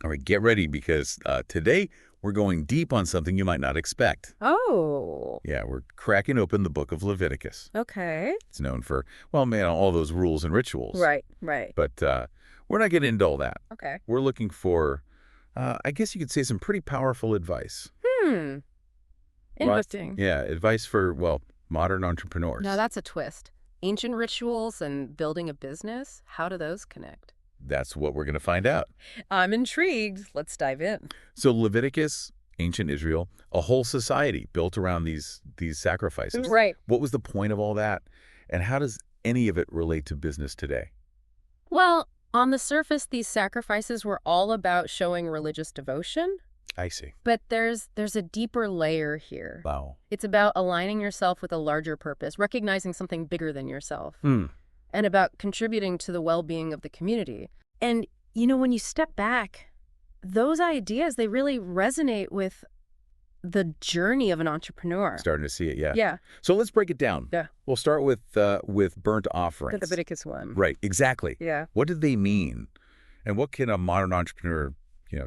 All right, get ready because today we're going deep on something you might not expect. Oh, Yeah, we're cracking open the book of Leviticus. okay. It's known for, well, man, all those rules and rituals. Right, right. But we're not getting into all that. Okay. We're looking for, I guess you could say, some pretty powerful advice. Hmm. Right? Interesting. Yeah, advice for, well, modern entrepreneurs. Now that's a twist. Ancient rituals and building a business, how do those connect? That's what we're going to find out. I'm intrigued. Let's dive in. So Leviticus, ancient Israel, a whole society built around these sacrifices. Right. What was the point of all that? And how does any of it relate to business today? Well, on the surface, these sacrifices were all about showing religious devotion, I see. but there's a deeper layer here. Wow. It's about aligning yourself with a larger purpose, recognizing something bigger than yourself, Hmm. and about contributing to the well-being of the community. And, when you step back, those ideas, they really resonate with the journey of an entrepreneur. Starting to see it, yeah. Yeah, So let's break it down. Yeah. We'll start with burnt the offerings. Leviticus one. Right, exactly. Yeah. What did they mean? And what can a modern entrepreneur,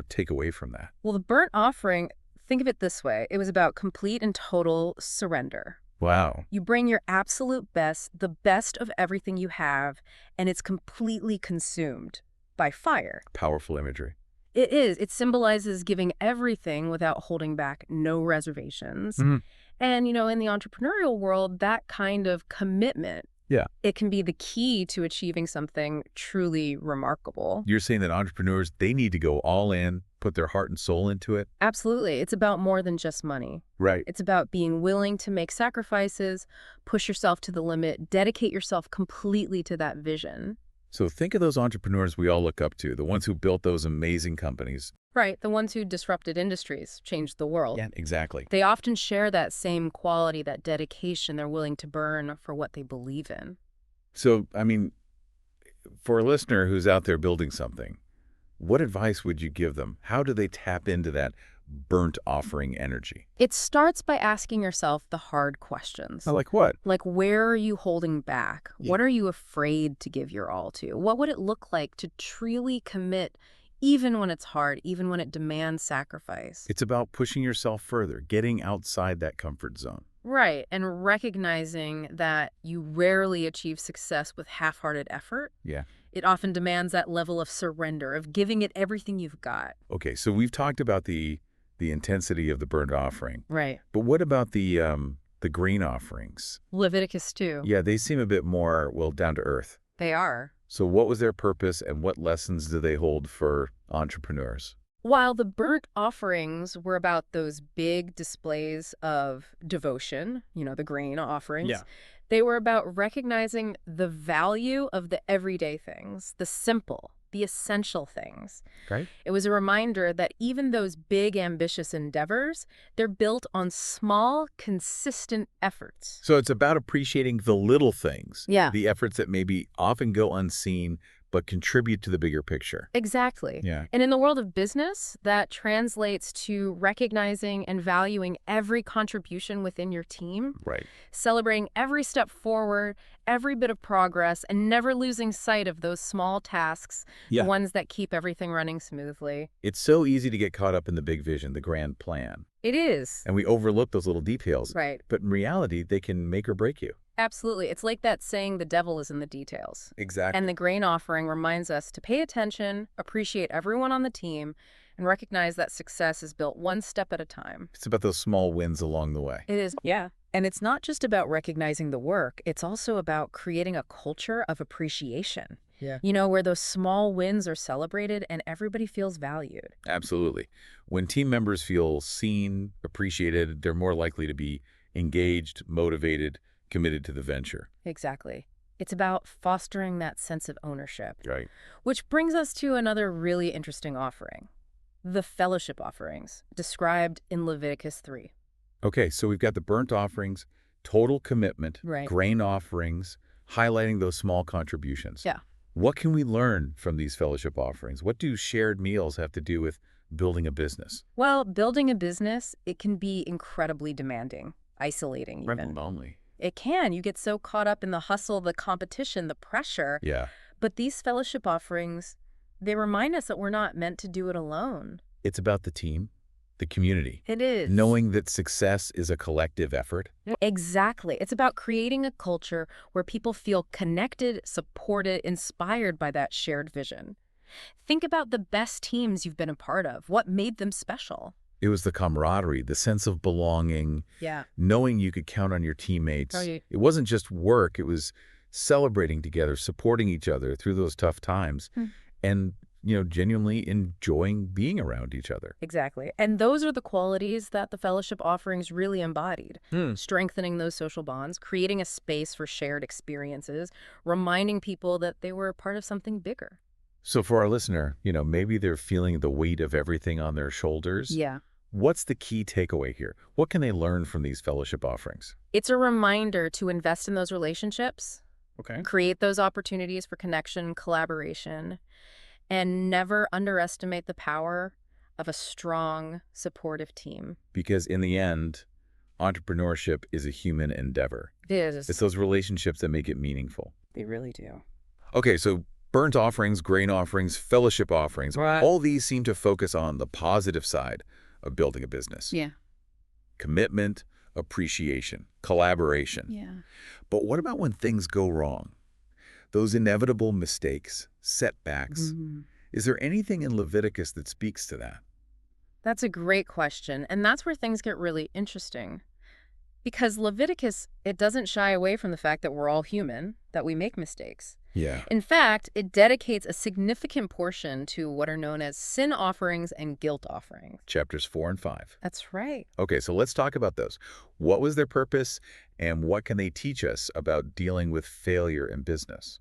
take away from that? Well, the burnt offering, think of it this way. It was about complete and total surrender. Wow. You bring your absolute best, the best of everything you have, and it's completely consumed by fire. Powerful imagery. It is. It symbolizes giving everything without holding back, no reservations. Mhm. And, in the entrepreneurial world, that kind of commitment, Yeah. it can be the key to achieving something truly remarkable. You're saying that entrepreneurs, they need to go all in, put their heart and soul into it? Absolutely. It's about more than just money. Right. It's about being willing to make sacrifices, push yourself to the limit, dedicate yourself completely to that vision. So think of those entrepreneurs we all look up to, the ones who built those amazing companies. Right. The ones who disrupted industries, changed the world. Yeah, exactly. They often share that same quality, that dedication they're willing to burn for what they believe in. So, for a listener who's out there building something, what advice would you give them? How do they tap into that burnt offering energy? It starts by asking yourself the hard questions. Like what? Like, where are you holding back? Yeah. What are you afraid to give your all to? What would it look like to truly commit, even when it's hard, even when it demands sacrifice? It's about pushing yourself further, getting outside that comfort zone. Right, and recognizing that you rarely achieve success with half-hearted effort. Yeah. It often demands that level of surrender, of giving it everything you've got. Okay, so we've talked about the intensity of the burnt offering, Right. but what about the grain offerings? Leviticus 2. Yeah, they seem a bit more, well, down to earth. They are. So what was their purpose and what lessons do they hold for entrepreneurs? While the burnt offerings were about those big displays of devotion, the grain offerings, Yeah. they were about recognizing the value of the everyday things, the simple, the essential things. Right. It was a reminder that even those big, ambitious endeavors, they're built on small, consistent efforts. So it's about appreciating the little things. Yeah. The efforts that maybe often go unseen but contribute to the bigger picture. Exactly. Yeah. And in the world of business, that translates to recognizing and valuing every contribution within your team, Right. celebrating every step forward, every bit of progress, and never losing sight of those small tasks, Yeah. the ones that keep everything running smoothly. It's so easy to get caught up in the big vision, the grand plan, It is. and we overlook those little details. Right. But in reality, they can make or break you. Absolutely. It's like that saying, the devil is in the details. Exactly. And the grain offering reminds us to pay attention, appreciate everyone on the team, and recognize that success is built one step at a time. It's about those small wins along the way. It is. Yeah. And it's not just about recognizing the work. It's also about creating a culture of appreciation. Yeah. Where those small wins are celebrated and everybody feels valued. Absolutely. When team members feel seen, appreciated, they're more likely to be engaged, motivated, committed to the venture. Exactly. It's about fostering that sense of ownership. Right. Which brings us to another really interesting offering. The fellowship offerings, described in Leviticus 3. Okay, so we've got the burnt offerings, total commitment, Right. grain offerings, highlighting those small contributions. Yeah. What can we learn from these fellowship offerings? What do shared meals have to do with building a business? Well, building a business, it can be incredibly demanding, isolating even. Lonely. It can. You get so caught up in the hustle, the competition, the pressure. Yeah. But these fellowship offerings, They remind us that we're not meant to do it alone. It's about the team, the community, It is. knowing that success is a collective effort. Exactly. It's about creating a culture where people feel connected, supported, inspired by that shared vision. Think about the best teams you've been a part of. What made them special? It was the camaraderie, the sense of belonging, Yeah. knowing you could count on your teammates. Right. It wasn't just work, it was celebrating together, supporting each other through those tough times, and, genuinely enjoying being around each other. Exactly. And those are the qualities that the fellowship offerings really embodied. Strengthening those social bonds, creating a space for shared experiences, reminding people that they were a part of something bigger. So for our listener, maybe they're feeling the weight of everything on their shoulders. Yeah. What's the key takeaway here? What can they learn from these fellowship offerings? It's a reminder to invest in those relationships, Okay. create those opportunities for connection, collaboration, and never underestimate the power of a strong, supportive team. Because in the end, entrepreneurship is a human endeavor. It is. It's those relationships that make it meaningful. They really do. Okay, so burnt offerings, grain offerings, fellowship offerings, Right. all these seem to focus on the positive side of building a business. Yeah. Commitment, appreciation, collaboration. Yeah. But what about when things go wrong? Those inevitable mistakes, setbacks. Is there anything in Leviticus that speaks to that? That's a great question. And that's where things get really interesting. Because Leviticus, it doesn't shy away from the fact that we're all human, that we make mistakes. Yeah. In fact, it dedicates a significant portion to what are known as sin offerings and guilt offerings. Chapters 4 and 5. That's right. Okay, so let's talk about those. What was their purpose, and what can they teach us about dealing with failure in business?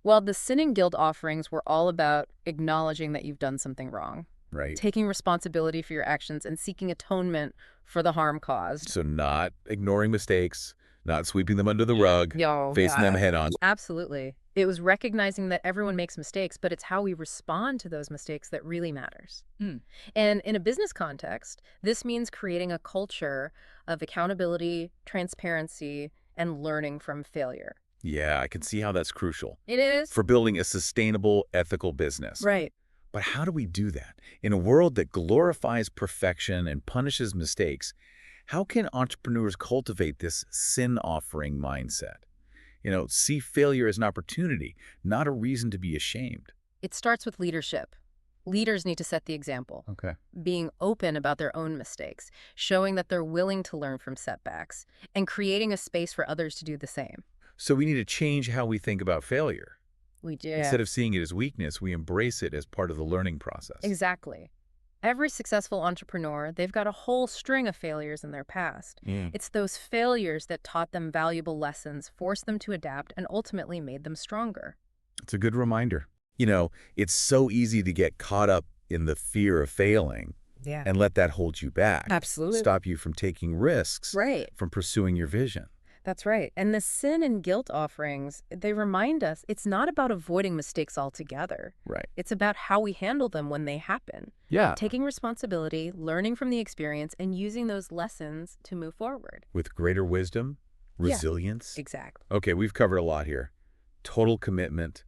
Well, the sin and guilt offerings were all about acknowledging that you've done something wrong, Right. taking responsibility for your actions, and seeking atonement for the harm caused. So not ignoring mistakes, not sweeping them under the rug, facing them head on. Absolutely. It was recognizing that everyone makes mistakes, but it's how we respond to those mistakes that really matters. And in a business context, this means creating a culture of accountability, transparency, and learning from failure. Yeah, I can see how that's crucial It is. for building a sustainable, ethical business. Right. But how do we do that? In a world that glorifies perfection and punishes mistakes, how can entrepreneurs cultivate this sin offering mindset? See failure as an opportunity, not a reason to be ashamed. It starts with leadership. Leaders need to set the example, Okay. being open about their own mistakes, showing that they're willing to learn from setbacks, and creating a space for others to do the same. So we need to change how we think about failure. We do. Instead of seeing it as weakness, we embrace it as part of the learning process. Exactly. Every successful entrepreneur, they've got a whole string of failures in their past. It's those failures that taught them valuable lessons, forced them to adapt, and ultimately made them stronger. It's a good reminder. It's so easy to get caught up in the fear of failing Yeah. and let that hold you back. Absolutely. Stop you from taking risks, Right. from pursuing your vision. That's right. And the sin and guilt offerings, they remind us it's not about avoiding mistakes altogether. Right. It's about how we handle them when they happen. Yeah. Taking responsibility, learning from the experience, and using those lessons to move forward. With greater wisdom, Yeah. resilience. Exactly. Okay, we've covered a lot here. Total commitment,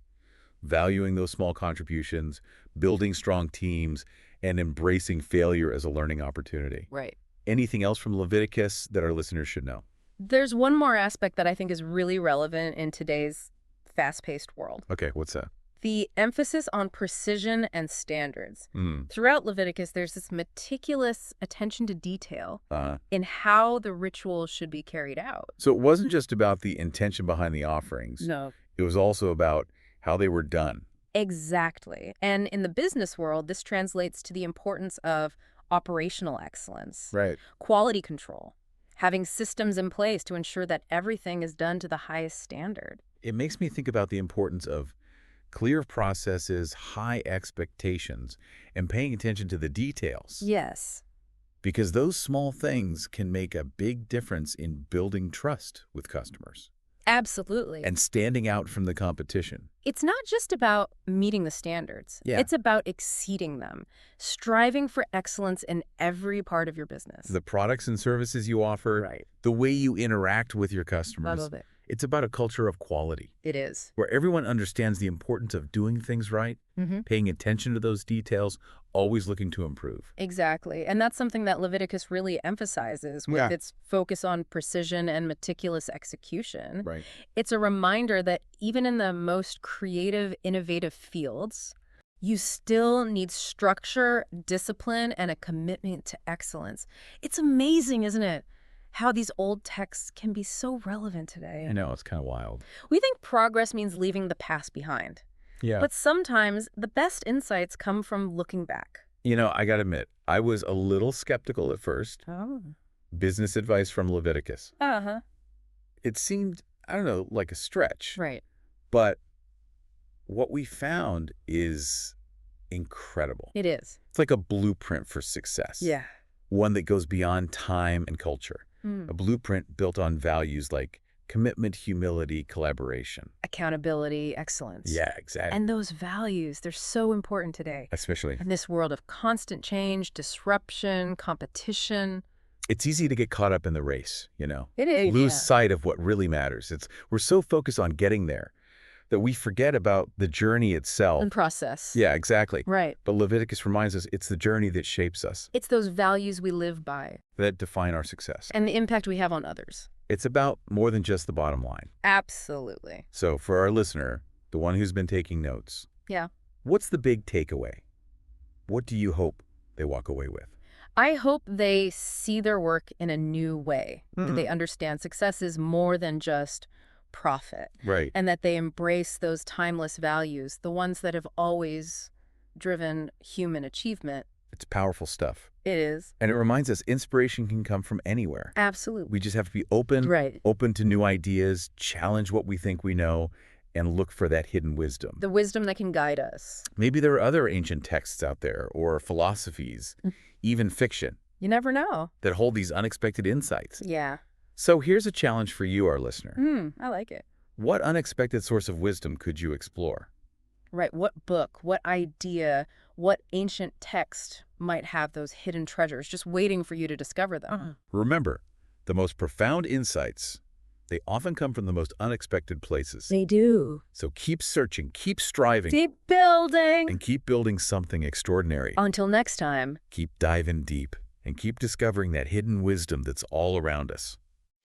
valuing those small contributions, building strong teams, and embracing failure as a learning opportunity. Right. Anything else from Leviticus that our listeners should know? There's one more aspect that I think is really relevant in today's fast-paced world. Okay, what's that? The emphasis on precision and standards. Throughout Leviticus, there's this meticulous attention to detail in how the rituals should be carried out. So it wasn't just about the intention behind the offerings. No. It was also about how they were done. Exactly. And in the business world, this translates to the importance of operational excellence, Right. quality control, having systems in place to ensure that everything is done to the highest standard. It makes me think about the importance of clear processes, high expectations, and paying attention to the details. Yes. Because those small things can make a big difference in building trust with customers Absolutely. and standing out from the competition. It's not just about meeting the standards. Yeah. It's about exceeding them, striving for excellence in every part of your business. The products and services you offer, Right. the way you interact with your customers, Love it. It's about a culture of quality, It is. where everyone understands the importance of doing things right, paying attention to those details, always looking to improve. Exactly. And that's something that Leviticus really emphasizes with Yeah. its focus on precision and meticulous execution. Right. It's a reminder that even in the most creative, innovative fields, you still need structure, discipline, and a commitment to excellence. It's amazing, isn't it, how these old texts can be so relevant today. I know, it's kind of wild. We think progress means leaving the past behind. Yeah. But sometimes the best insights come from looking back. I got to admit, I was a little skeptical at first. Oh. Business advice from Leviticus. Uh-huh. It seemed, I don't know, like a stretch. Right. But what we found is incredible. It is. It's like a blueprint for success. Yeah. One that goes beyond time and culture. A blueprint built on values like commitment, humility, collaboration. Accountability, excellence. Yeah, exactly. And those values, they're so important today. Especially, In this world of constant change, disruption, competition. it's easy to get caught up in the race, It is. lose sight of what really matters. We're so focused on getting there that we forget about the journey itself. And process. Yeah, exactly. Right. But Leviticus reminds us it's the journey that shapes us, It's those values we live by that define our success. and the impact we have on others. It's about more than just the bottom line. Absolutely. So for our listener, the one who's been taking notes, Yeah. what's the big takeaway? What do you hope they walk away with? I hope they see their work in a new way, that they understand success is more than just profit, Right. and that they embrace those timeless values, the ones that have always driven human achievement. It's powerful stuff. It is. And it reminds us inspiration can come from anywhere. Absolutely. We just have to be open, Right. open to new ideas, challenge what we think we know, and look for that hidden wisdom. The wisdom that can guide us. Maybe there are other ancient texts out there, or philosophies, even fiction, You never know. that hold these unexpected insights. Yeah. So here's a challenge for you, our listener. I like it. What unexpected source of wisdom could you explore? Right. What book, what idea, what ancient text might have those hidden treasures just waiting for you to discover them? Remember, the most profound insights, they often come from the most unexpected places. They do. So keep searching, keep striving, Deep building. and keep building something extraordinary. Until next time. Keep diving deep and keep discovering that hidden wisdom that's all around us.